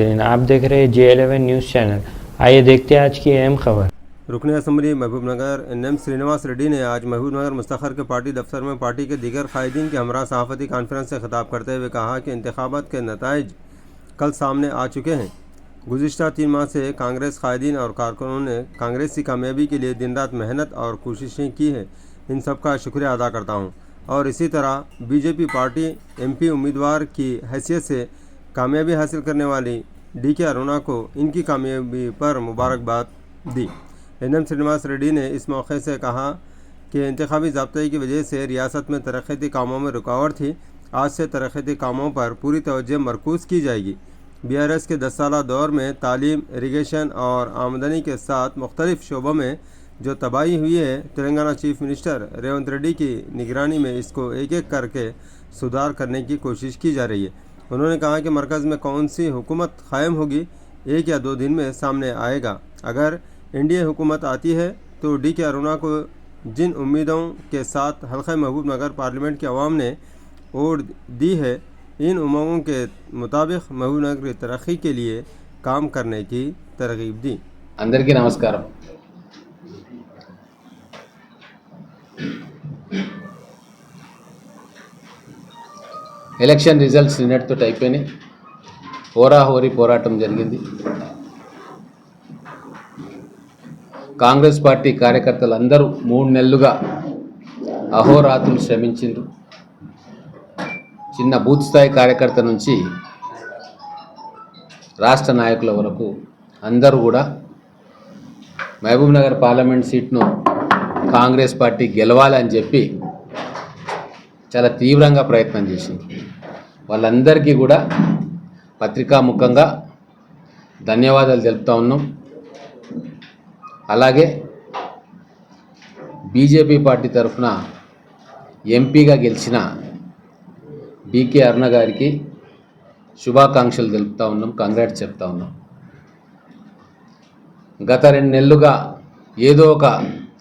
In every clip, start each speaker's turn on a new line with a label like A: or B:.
A: नाज़रीन, आप देख रहे हैं J11 न्यूज़ चैनल। आइए देखते हैं आज की अहम खबर।
B: रुकन असम्बली महबूबनगर एन श्रीनिवास रेड्डी ने आज महबूबनगर मुस्तखर के पार्टी दफ्तर में पार्टी के दीगर कायदीन के हमरा सहाफ़ती कॉन्फ्रेंस से खिताब करते हुए कहा कि इंतखाबात के नताइज कल सामने आ चुके हैं। गुज़िश्ता 3 माह से कांग्रेस कायदीन और कारकुनों ने कांग्रेस की कामयाबी के लिए दिन रात मेहनत और कोशिशें की है। इन सब का शुक्रिया अदा करता हूँ और इसी तरह बीजेपी पार्टी MP उम्मीदवार की हैसियत से कामयाबी हासिल करने वाली DK अरुणा को इनकी कामयाबी पर मुबारकबाद दी। NM श्रीनिवास रेड्डी ने इस मौके से कहा कि इंतखाबी ज़ाब्ते की वजह से रियासत में तरक्याती कामों में रुकावट थी। आज से तरक्याती कामों पर पूरी तवज्जो मरकूज़ की जाएगी। BRS के 10 साला दौर में तालीम, इरिगेशन और आमदनी के साथ मुख्तलिफ शोबों में जो तबाही हुई है, तेलंगाना चीफ मिनिस्टर रेवंत रेड्डी की निगरानी में इसको एक एक करके सुधार करने की कोशिश की जा रही है। उन्होंने कहा कि मरकज़ में कौन सी हुकूमत कायम होगी 1 या 2 दिन में सामने आएगा। अगर NDA हुकूमत आती है तो DK अरुणा को जिन उम्मीदों के साथ हल्का महबूबनगर पार्लियामेंट की आवाम ने वोट दी है, इन उम्मीदों के मुताबिक महबूबनगर की तरक्की के लिए काम करने की तरगीब दी।
C: అందరికీ నమస్కారం। ఎలక్షన్ రిజల్ట్స్ నిన్నటితో అయిపోయినాయి. హోరాహోరీ పోరాటం జరిగింది. కాంగ్రెస్ పార్టీ కార్యకర్తలు అందరూ 3 నెలలుగా అహోరాత్రులు శ్రమించిండ్రు. చిన్న బూత్ స్థాయి కార్యకర్త నుంచి రాష్ట్ర నాయకుల వరకు అందరూ కూడా మహబూబ్నగర్ పార్లమెంట్ సీట్ను కాంగ్రెస్ పార్టీ గెలవాలని చెప్పి చాలా తీవ్రంగా ప్రయత్నం చేసింది. వాళ్ళందరికీ కూడా పత్రికాముఖంగా ధన్యవాదాలు తెలుపుతా ఉన్నాం. అలాగే బీజేపీ పార్టీ తరఫున ఎంపీగా గెలిచిన DK అరుణ గారికి శుభాకాంక్షలు తెలుపుతా ఉన్నాం, కంగ్రాట్స్ చెప్తా ఉన్నాం. గత 2 నెలలుగా ఏదో ఒక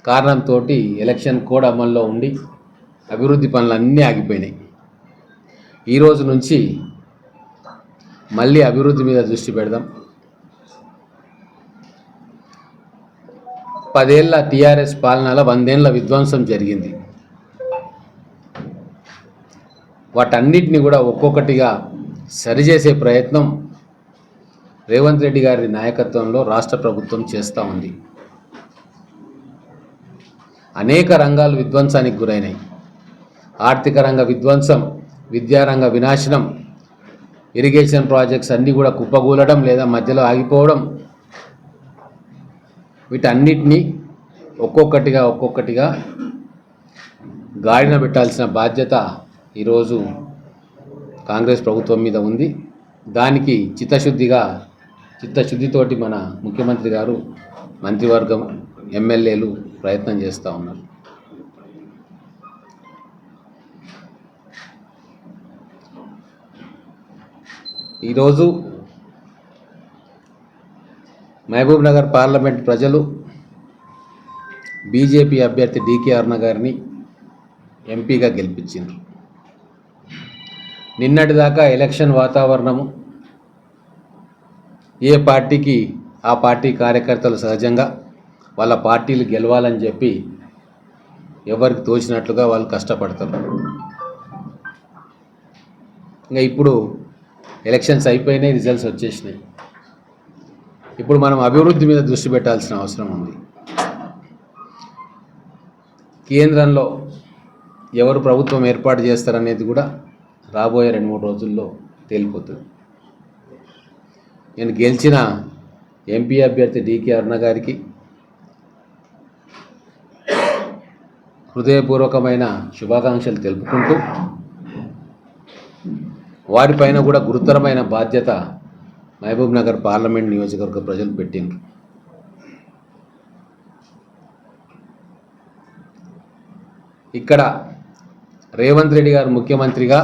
C: కారణంతో ఎలక్షన్ కోడ్ అమల్లో ఉండి అభివృద్ధి పనులు అన్నీ ఆగిపోయినాయి. ఈరోజు నుంచి మళ్ళీ అభివృద్ధి మీద దృష్టి పెడదాం. 10 ఏళ్ల TRS పాలనలో 100 ఏళ్ల విధ్వంసం జరిగింది. వాటన్నిటిని కూడా ఒక్కొక్కటిగా సరిచేసే ప్రయత్నం రేవంత్ రెడ్డి గారి నాయకత్వంలో రాష్ట్ర ప్రభుత్వం చేస్తూ ఉంది. అనేక రంగాలు విధ్వంసానికి గురైనాయి. ఆర్థిక రంగ విధ్వంసం, విద్యారంగ వినాశనం, ఇరిగేషన్ ప్రాజెక్ట్స్ అన్నీ కూడా కుప్పగూలడం లేదా మధ్యలో ఆగిపోవడం, వీటన్నిటినీ ఒక్కొక్కటిగా గాడిన పెట్టాల్సిన బాధ్యత ఈరోజు కాంగ్రెస్ ప్రభుత్వం మీద ఉంది. దానికి చిత్తశుద్ధితోటి మన ముఖ్యమంత్రి గారు, మంత్రివర్గం, ఎమ్మెల్యేలు ప్రయత్నం చేస్తూ ఉన్నారు. ఈరోజు మహబూబ్నగర్ పార్లమెంట్ ప్రజలు బీజేపీ అభ్యర్థి DK అరుణ గారిని ఎంపీగా గెలిపించారు. నిన్నటిదాకా ఎలక్షన్ వాతావరణము ఏ పార్టీకి ఆ పార్టీ కార్యకర్తలు సహజంగా వాళ్ళ పార్టీలు గెలవాలని చెప్పి ఎవరికి తోచినట్లుగా వాళ్ళు కష్టపడతారు. ఇంకా ఇప్పుడు ఎలక్షన్స్ అయిపోయినాయి, రిజల్ట్స్ వచ్చేసినాయి. ఇప్పుడు మనం అభివృద్ధి మీద దృష్టి పెట్టాల్సిన అవసరం ఉంది. కేంద్రంలో ఎవరు ప్రభుత్వం ఏర్పాటు చేస్తారనేది కూడా రాబోయే 2-3 రోజుల్లో తేలిపోతుంది. నేను గెలిచిన ఎంపీ అభ్యర్థి DK అరుణ గారికి హృదయపూర్వకమైన శుభాకాంక్షలు తెలుపుకుంటూ వారిపైన కూడా గురుతరమైన బాధ్యత మహబూబ్నగర్ పార్లమెంట్ నియోజకవర్గ ప్రజలు పెట్టిండ్రు. ఇక్కడ రేవంత్ రెడ్డి గారు ముఖ్యమంత్రిగా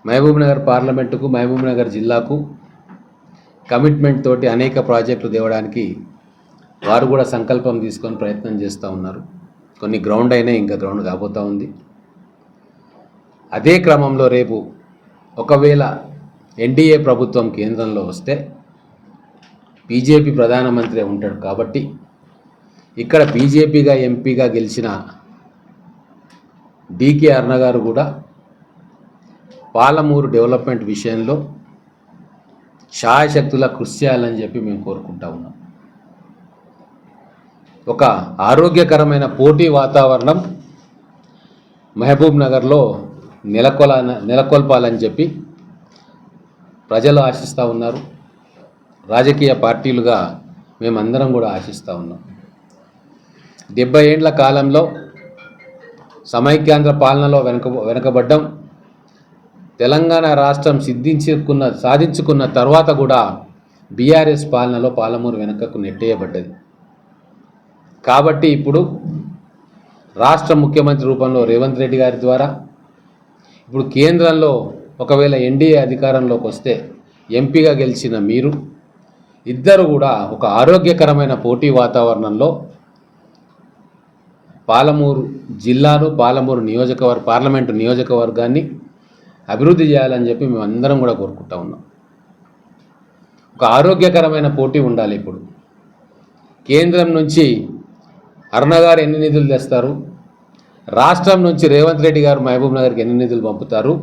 C: మహబూబ్నగర్ పార్లమెంటుకు, మహబూబ్నగర్ జిల్లాకు కమిట్మెంట్ తోటి అనేక ప్రాజెక్టులు తేవడానికి వారు కూడా సంకల్పం తీసుకొని ప్రయత్నం చేస్తూ ఉన్నారు. కొన్ని గ్రౌండ్ అయినా ఇంకా గ్రౌండ్ కాబోతూ ఉంది. అదే క్రమంలో రేపు ఒకవేళ ఎన్డీఏ ప్రభుత్వం కేంద్రంలో వస్తే బీజేపీ ప్రధానమంత్రి ఉంటాడు కాబట్టి ఇక్కడ బీజేపీగా ఎంపీగా గెలిచిన డీకే అరుణ గారు కూడా పాలమూరు డెవలప్మెంట్ విషయంలో శాయశక్తులా కృషి చేయాలని చెప్పి మేము కోరుకుంటా ఉన్నాం. ఒక ఆరోగ్యకరమైన పోటీ వాతావరణం మహబూబ్ నగర్లో నెలకొల్పాలని చెప్పి ప్రజలు ఆశిస్తూ ఉన్నారు. రాజకీయ పార్టీలుగా మేమందరం కూడా ఆశిస్తూ ఉన్నాం. 70 ఏండ్ల కాలంలో సమైక్యాంధ్ర పాలనలో వెనకబడ్డం, తెలంగాణ రాష్ట్రం సాధించుకున్న తర్వాత కూడా బీఆర్ఎస్ పాలనలో పాలమూరు వెనుకకు నెట్టేయబడ్డది. కాబట్టి ఇప్పుడు రాష్ట్ర ముఖ్యమంత్రి రూపంలో రేవంత్ రెడ్డి గారి ద్వారా, ఇప్పుడు కేంద్రంలో ఒకవేళ ఎన్డీఏ అధికారంలోకి వస్తే ఎంపీగా గెలిచిన మీరు ఇద్దరు కూడా ఒక ఆరోగ్యకరమైన పోటీ వాతావరణంలో పాలమూరు జిల్లాను, పాలమూరు పార్లమెంటు నియోజకవర్గాన్ని అభివృద్ధి చేయాలని చెప్పి మేము అందరం కూడా కోరుకుంటా ఉన్నాం. ఒక ఆరోగ్యకరమైన పోటీ ఉండాలి. ఇప్పుడు కేంద్రం నుంచి అరుణ గారు ఎన్ని నిధులు తెస్తారు, రాష్ట్రం నుంచి రేవంత్ రెడ్డి గారు మహబూబ్ నగర్కి ఎన్ని నిధులు పంపుతారు,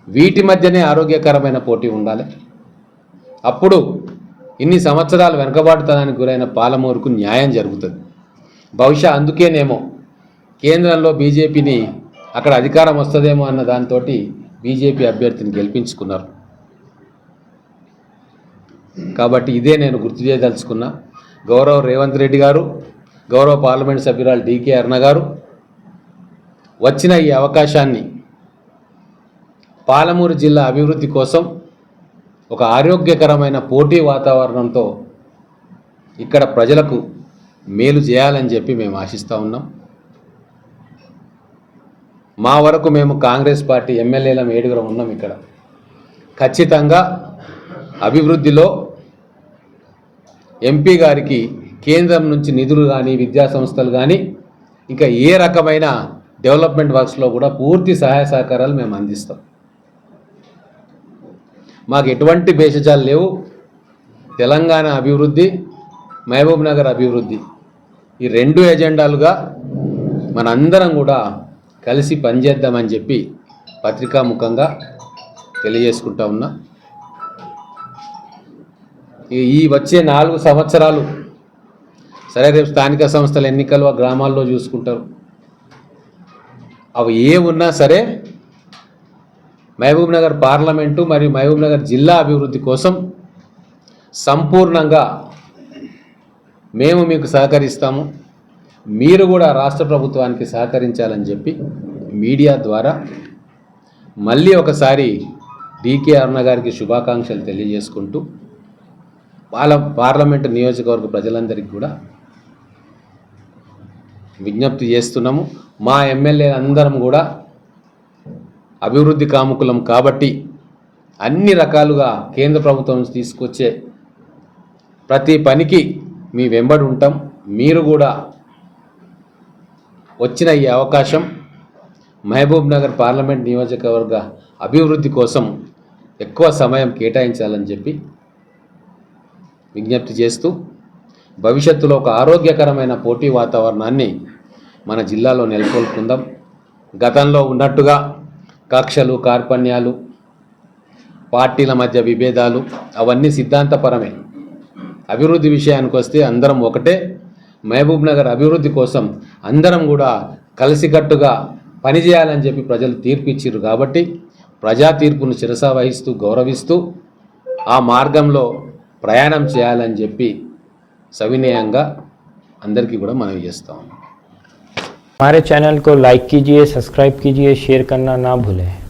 C: వీటి మధ్యనే ఆరోగ్యకరమైన పోటీ ఉండాలి. అప్పుడు ఇన్ని సంవత్సరాలు వెనుకబాటుతనానికి గురైన పాలమూరుకు న్యాయం జరుగుతుంది. బహుశా అందుకేనేమో కేంద్రంలో బీజేపీని అక్కడ అధికారం వస్తుందేమో అన్న దాంతో బీజేపీ అభ్యర్థిని గెలిపించుకున్నారు. కాబట్టి ఇదే నేను గుర్తు చేయదలుచుకున్నా. గౌరవ రేవంత్ రెడ్డి గారు, గౌరవ పార్లమెంట్ సభ్యురాలు డీకే అరుణ గారు వచ్చిన ఈ అవకాశాన్ని పాలమూరు జిల్లా అభివృద్ధి కోసం ఒక ఆరోగ్యకరమైన పోటీ వాతావరణంతో ఇక్కడ ప్రజలకు మేలు చేయాలని చెప్పి మేము ఆశిస్తూ ఉన్నాం. మా వరకు మేము కాంగ్రెస్ పార్టీ ఎమ్మెల్యేలం 7 ఉన్నాం. ఇక్కడ ఖచ్చితంగా అభివృద్ధిలో ఎంపీ గారికి కేంద్రం నుంచి నిధులు కానీ, విద్యా సంస్థలు కానీ, ఇంకా ఏ రకమైన డెవలప్మెంట్ వర్క్స్లో కూడా పూర్తి సహాయ సహకారాలు మేము అందిస్తాం. మాకు ఎటువంటి భేషజాలు లేవు. తెలంగాణ అభివృద్ధి, మహబూబ్ నగర్ అభివృద్ధి, ఈ 2 ఎజెండాలుగా మనందరం కూడా కలిసి పనిచేద్దామని చెప్పి పత్రికాముఖంగా తెలియజేసుకుంటా ఉన్నా. ఈ వచ్చే 4 సంవత్సరాలు సరే, రేపు స్థానిక సంస్థల ఎన్నికలు ఆ గ్రామాల్లో చూసుకుంటారు. అవి ఏ ఉన్నా సరే మహబూబ్ నగర్ పార్లమెంటు మరియు మహబూబ్ నగర్ జిల్లా అభివృద్ధి కోసం సంపూర్ణంగా మేము మీకు సహకరిస్తాము. మీరు కూడా రాష్ట్ర ప్రభుత్వానికి సహకరించాలని చెప్పి మీడియా ద్వారా మళ్ళీ ఒకసారి డీకే అరుణ గారికి శుభాకాంక్షలు తెలియజేసుకుంటూ పార్లమెంటు నియోజకవర్గ ప్రజలందరికీ కూడా విజ్ఞప్తి చేస్తున్నాము. మా ఎమ్మెల్యేలందరం కూడా అభివృద్ధి కాముకులం కాబట్టి అన్ని రకాలుగా కేంద్ర ప్రభుత్వం నుంచి తీసుకొచ్చే ప్రతి పనికి మీ వెంబడి ఉంటాం. మీరు కూడా వచ్చిన ఈ అవకాశం మహబూబ్ నగర్ పార్లమెంట్ నియోజకవర్గ అభివృద్ధి కోసం ఎక్కువ సమయం కేటాయించాలని చెప్పి విజ్ఞప్తి చేస్తూ భవిష్యత్తులో ఒక ఆరోగ్యకరమైన పోటీ వాతావరణాన్ని మన జిల్లాలో నెలకొల్పుకుందాం. గతంలో ఉన్నట్టుగా కక్షలు, కార్పణ్యాలు, పార్టీల మధ్య విభేదాలు అవన్నీ సిద్ధాంతపరమే. అభివృద్ధి విషయానికి వస్తే అందరం ఒకటే. మహబూబ్ నగర్ అభివృద్ధి కోసం అందరం కూడా కలిసికట్టుగా పనిచేయాలని చెప్పి ప్రజలు తీర్పు ఇచ్చారు. కాబట్టి ప్రజా తీర్పును శిరసా వహిస్తూ గౌరవిస్తూ ఆ మార్గంలో ప్రయాణం చేయాలని చెప్పి సవినయంగా అందరికీ కూడా మనవి చేస్తాం.
A: हमारे चैनल को लाइक कीजिए, सब्सक्राइब कीजिए, शेयर करना ना भूलें।